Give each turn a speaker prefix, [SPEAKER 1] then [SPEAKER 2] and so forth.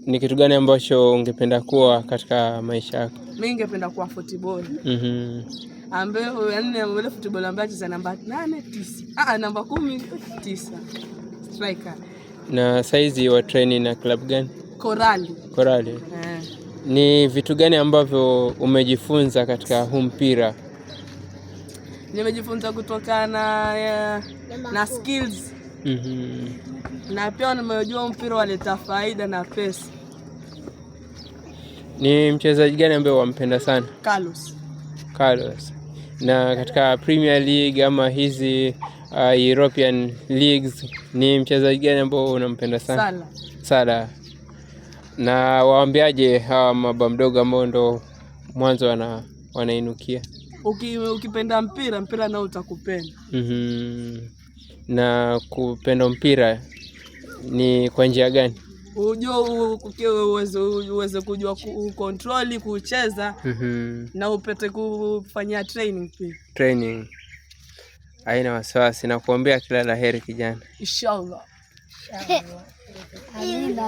[SPEAKER 1] Ni kitu gani ambacho ungependa kuwa katika maisha yako?
[SPEAKER 2] Mimi ningependa kuwa football. Ambaye yani football ambaye anacheza namba 8 9. Namba 10 9. Striker.
[SPEAKER 1] Na saizi wa training na club gani?
[SPEAKER 2] Korali.
[SPEAKER 1] Ni vitu gani ambavyo umejifunza katika huu mpira?
[SPEAKER 2] Nimejifunza kutokana na skills. Na pia nimejua mpira waleta faida na pesa.
[SPEAKER 1] Ni mchezaji gani ambaye wampenda sana?
[SPEAKER 2] Carlos.
[SPEAKER 1] Na katika Premier League ama hizi European Leagues, ni mchezaji gani ambaye unampenda sana? Salah. Na waambiaje hawa mababa mdogo ambao ndo mwanzo wanainukia?
[SPEAKER 2] Ukipenda mpira nao utakupenda.
[SPEAKER 1] Na kupenda mpira ni kwa njia gani?
[SPEAKER 2] Uweze kujua kucontrol, kucheza na upate kufanya training pia.
[SPEAKER 1] Training. Haina wasiwasi, na kuombea kila la heri kijana.
[SPEAKER 2] Inshallah.